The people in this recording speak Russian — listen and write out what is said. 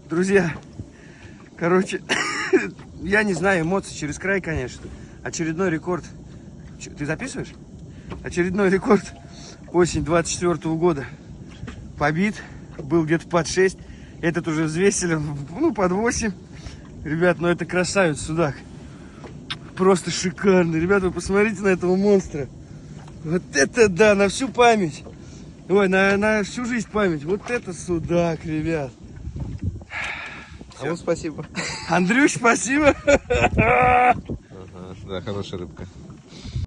Друзья, короче, я не знаю, эмоции через край, конечно. Очередной рекорд. Ты записываешь? Очередной рекорд осень 24 года побит. Был где-то под 6. Этот уже взвесили, ну, под 8. Ребят, ну это красавец судак. Просто шикарный. Ребят, вы посмотрите на этого монстра. Вот это да, на всю память. Ой, на всю жизнь память. Вот это судак, ребят. А ну, спасибо. Андрюш, спасибо. Ага, да, хорошая рыбка.